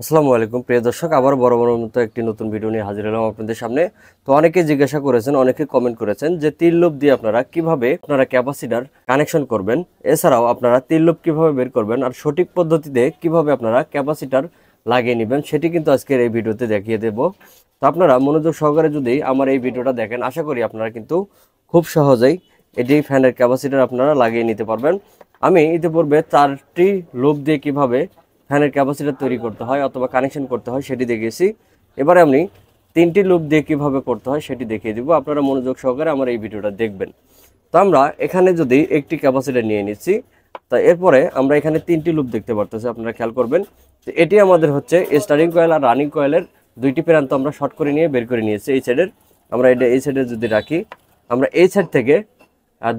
আসসালামু আলাইকুম প্রিয় দর্শক, আবার বরাবরের মতো একটি নতুন ভিডিও নিয়ে হাজির হলাম আপনাদের সামনে। তো অনেকে জিজ্ঞাসা করেছেন, অনেকে কমেন্ট করেছেন যে তিন লুপ দিয়ে আপনারা কিভাবে ক্যাপাসিটর কানেকশন করবেন, এছাড়াও আপনারা তিন লুপ কিভাবে বের করবেন আর সঠিক পদ্ধতিতে কিভাবে আপনারা ক্যাপাসিটর লাগিয়ে নেবেন সেটি কিন্তু আজকের এই ভিডিওতে দেখিয়ে দেব। তো আপনারা মনোযোগ সহকারে যদি আমার এই ভিডিওটা দেখেন, আশা করি আপনারা কিন্তু খুব সহজেই এটি ফ্যানের ক্যাপাসিটর আপনারা লাগিয়ে নিতে পারবেন। আমি ইতিপূর্বে 4টি লুপ দিয়ে কিভাবে ফ্যানের ক্যাপাসিটর তৈরি করতে হয় অথবা কানেকশন করতে হয় সেটি দেখিয়েছি। এবারে আমি 3টি লুপ দিয়ে কিভাবে করতে হয় সেটি দেখিয়ে দিব। আপনারা মনোযোগ সহকারে আমার এই ভিডিওটা দেখবেন। তো আমরা এখানে যদি একটি ক্যাপাসিটর নিয়ে নিচ্ছি, তা এরপরে আমরা এখানে 3টি লুপ দেখতে পারতেছি, আপনারা খেয়াল করবেন। তো এটি আমাদের হচ্ছে স্টার্টিং কয়েল আর রানিং কয়েলের দুইটি প্রান্ত আমরা শর্ট করে নিয়ে বের করে নিয়েছি। এই সাইডের আমরা এটা এই সাইডে যদি রাখি, আমরা এই সাইড থেকে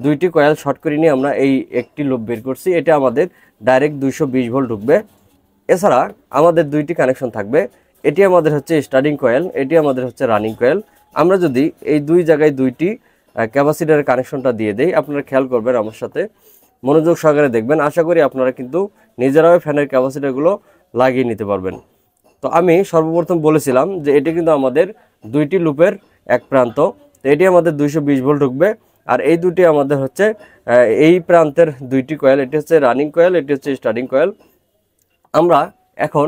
দুইটি কয়েল শর্ট করে নিয়ে আমরা এই একটি লুপ বের করছি। এটা আমাদের ডাইরেক্ট 220 ভোল্ট ঢুকবে। এছাড়া আমাদের দুইটি কানেকশন থাকবে, এটি আমাদের হচ্ছে স্টার্টিং কয়েল, এটি আমাদের হচ্ছে রানিং কয়েল। আমরা যদি এই দুই জায়গায় দুইটি ক্যাপাসিটরের কানেকশনটা দিয়ে দেই, আপনারা খেয়াল করবেন, আমার সাথে মনোযোগ সহকারে দেখবেন। আশা করি আপনারা কিন্তু নিজেরাও ফ্যানের ক্যাপাসিটরগুলো লাগিয়ে নিতে পারবেন। তো আমি সর্বপ্রথম বলেছিলাম যে এটি কিন্তু আমাদের দুইটি লুপের এক প্রান্ত। তো এটি আমাদের 220 ভোল্ট ঢুকবে, আর এই দুটি আমাদের হচ্ছে এই প্রান্তের দুইটি কয়েল, এটি হচ্ছে রানিং কয়েল, এটি হচ্ছে স্টার্টিং কয়েল। আমরা এখন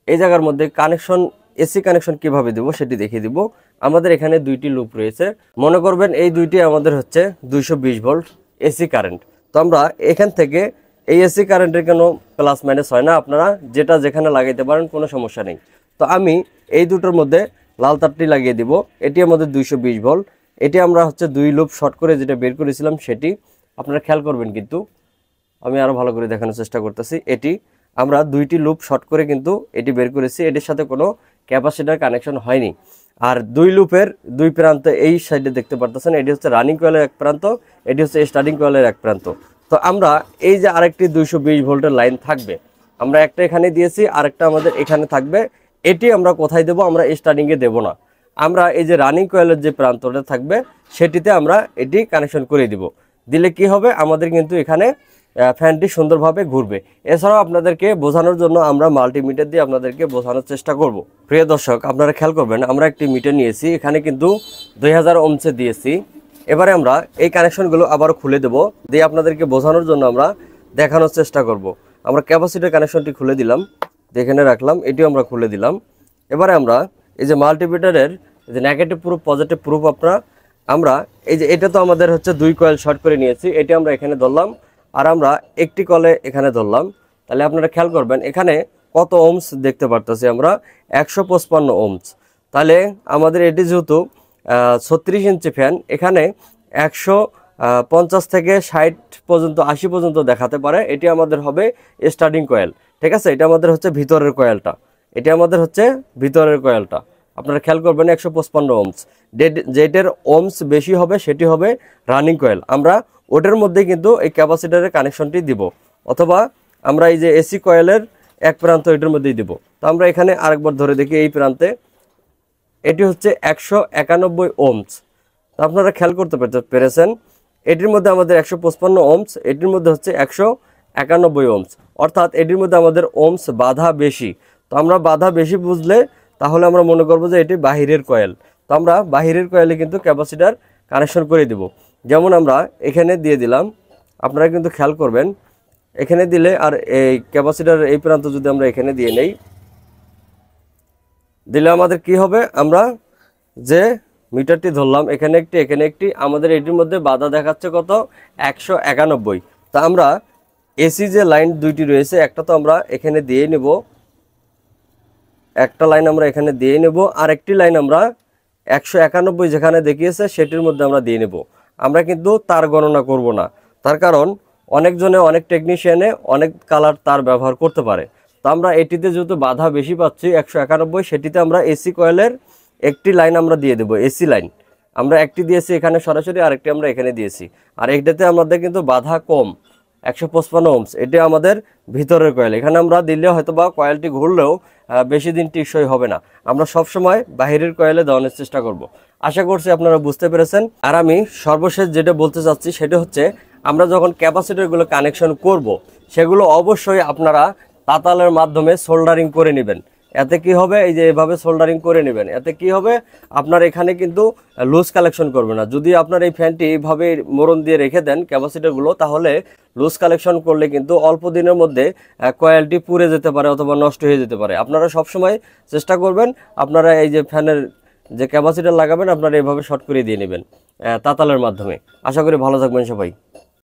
এই জায়গার মধ্যে কানেকশন, এসি কানেকশন কিভাবে দেব সেটি দেখিয়ে দিব। আমাদের এখানে দুইটি লুপ রয়েছে, মনে করবেন এই দুইটি আমাদের হচ্ছে 220 ভোল্ট এসি কারেন্ট। তো আমরা এখান থেকে এই এসি কারেন্টের কোনো প্লাস মাইনাস হয় না, আপনারা যেটা যেখানে লাগাইতে পারেন, কোনো সমস্যা নেই। তো আমি এই দুটোর মধ্যে লাল তারটি লাগিয়ে দিব। এটি আমাদের 220 ভোল্ট, এটি আমরা হচ্ছে দুই লুপ শর্ট করে যেটা বের করেছিলাম সেটি আপনারা খেয়াল করবেন। কিন্তু আমি আরও ভালো করে দেখানোর চেষ্টা করতেছি। এটি আমরা দুইটি লুপ শর্ট করে কিন্তু এটি বের করেছি, এটির সাথে কোনো ক্যাপাসিটর কানেকশন হয়নি। আর দুই লুপের দুই প্রান্ত এই সাইডে দেখতে পারতেছেন, এটি হচ্ছে রানিং কয়েলের এক প্রান্ত, এটি হচ্ছে স্টার্টিং কয়েলের এক প্রান্ত। তো আমরা এই যে আরেকটি 220 ভোল্টের লাইন থাকবে, আমরা একটা এখানে দিয়েছি, আরেকটা আমাদের এখানে থাকবে। এটি আমরা কোথায় দেব? আমরা স্টার্টিংয়ে দেব না, আমরা এই যে রানিং কয়েলের যে প্রান্তটা থাকবে সেটিতে আমরা এটি কানেকশন করে দিব। দিলে কি হবে? আমাদের কিন্তু এখানে ফ্যানটি সুন্দরভাবে ঘুরবে। এছাড়াও আপনাদেরকে বোঝানোর জন্য আমরা মাল্টিমিটার দিয়ে আপনাদেরকে বোঝানোর চেষ্টা করব। প্রিয় দর্শক, আপনারা খেয়াল করবেন, আমরা একটি মিটার নিয়েছি, এখানে কিন্তু 2000 ওহমসে দিয়েছি। এবারে আমরা এই কানেকশনগুলো আবার খুলে দেব, দিয়ে আপনাদেরকে বোঝানোর জন্য আমরা দেখানোর চেষ্টা করব। আমরা ক্যাপাসিটর কানেকশনটি খুলে দিলাম, এখানে রাখলাম, এটিও আমরা খুলে দিলাম। এবারে আমরা এই যে মাল্টিমিটারের যে নেগেটিভ প্রুফ পজিটিভ প্রুফ আমরা এই যে এটা তো আমাদের হচ্ছে দুই কয়েল শর্ট করে নিয়েছি, এটি আমরা এখানে ধরলাম, আর আমরা একটি কলে এখানে ধরলাম। তাহলে আপনারা খেয়াল করবেন এখানে কত ওহমস দেখতে পারতেছি আমরা, 155 ওহমস। তাহলে আমাদের এটি যেহেতু 36 ইঞ্চি ফ্যান, এখানে 150 থেকে 60 পর্যন্ত 80 পর্যন্ত দেখাতে পারে। এটি আমাদের হবে স্টার্টিং কয়েল, ঠিক আছে? এটা আমাদের হচ্ছে ভিতরের কয়েলটা, এটি আমাদের হচ্ছে ভিতরের কয়েলটা। আপনারা খেয়াল করবেন 155 ওহমস, যেটার ওহমস বেশি হবে সেটি হবে রানিং কয়েল। আমরা ওটার মধ্যে কিন্তু এই ক্যাপাসিটরের কানেকশনটি দিব, অথবা আমরা এই যে এসি কয়েলের এক প্রান্ত এটার মধ্যেই দিব। তো আমরা এখানে আরেকবার ধরে দেখি, এই প্রান্তে এটি হচ্ছে 191 ওহমস। তো আপনারা খেয়াল করতে পেরেছেন, এটির মধ্যে আমাদের 155 ওহমস, এটির মধ্যে হচ্ছে 191 ওহমস, অর্থাৎ এটির মধ্যে আমাদের ওহমস বাধা বেশি। তো আমরা বাধা বেশি বুঝলে তাহলে আমরা মনে করবো যে এটি বাহিরের কয়েল। তো আমরা বাহিরের কয়েলে কিন্তু ক্যাপাসিটর কানেকশন করে দিব। যেমন আমরা এখানে দিয়ে দিলাম, আপনারা কিন্তু খেয়াল করবেন, এখানে দিলে আর এই ক্যাপাসিটর এই প্রান্ত যদি আমরা এখানে দিয়ে নেই, দিলে আমাদের কি হবে? আমরা যে মিটারটি ধরলাম এখানে একটি, এখানে একটি, আমাদের এটির মধ্যে বাধা দেখাচ্ছে কত? 191। তা আমরা এসি যে লাইন দুইটি রয়েছে, একটা তো আমরা এখানে দিয়ে নেব, একটা লাইন আমরা এখানে দিয়ে নেব, আর একটি লাইন আমরা 191 যেখানে দেখিয়েছে সেটির মধ্যে আমরা দিয়ে নেব। আমরা কিন্তু তার গণনা করব না, তার কারণ অনেকজনে, অনেক টেকনিশিয়ানে অনেক কালার তার ব্যবহার করতে পারে। তো আমরা এটিতে যেহেতু বাধা বেশি পাচ্ছি 191, সেটিতে আমরা এসি কয়েলের একটি লাইন আমরা দিয়ে দেব, এসি লাইন আমরা একটি দিয়েছি এখানে সরাসরি, আরেকটি আমরা এখানে দিয়েছি। আর এইটাতে আমাদের কিন্তু বাধা কম, 155 ওহমস, এটি আমাদের ভিতরের কয়েল। এখানে আমরা দিলে হয়তো বা কয়েলটি ঘুরলেও বেশি দিন টিকসই হবে না। আমরা সব সময় বাহিরের কয়েলে দেওয়ানোর চেষ্টা করব। আশা করছি আপনারা বুঝতে পেরেছেন। আর আমি সর্বশেষ যেটা বলতে চাচ্ছি সেটা হচ্ছে, আমরা যখন ক্যাপাসিটরগুলো কানেকশন করব, সেগুলো অবশ্যই আপনারা তাতালের মাধ্যমে সোল্ডারিং করে নেবেন। এতে কি হবে, এই যে এভাবে সোল্ডারিং করে নেবেন, এতে কি হবে আপনার এখানে কিন্তু লুজ কালেকশন করবে না। যদি আপনার এই ফ্যানটি এইভাবে মোড়ন দিয়ে রেখে দেন ক্যাপাসিটরগুলো, তাহলে লুজ কালেকশন করলে কিন্তু অল্প দিনের মধ্যে কয়েলটি পুড়ে যেতে পারে অথবা নষ্ট হয়ে যেতে পারে। আপনারা সবসময় চেষ্টা করবেন আপনারা এই যে ফ্যানের যে ক্যাপাসিটর লাগাবেন আপনারা এইভাবে শর্ট করে দিয়ে নেবেন তাতালের মাধ্যমে। আশা করি ভালো থাকবেন সবাই।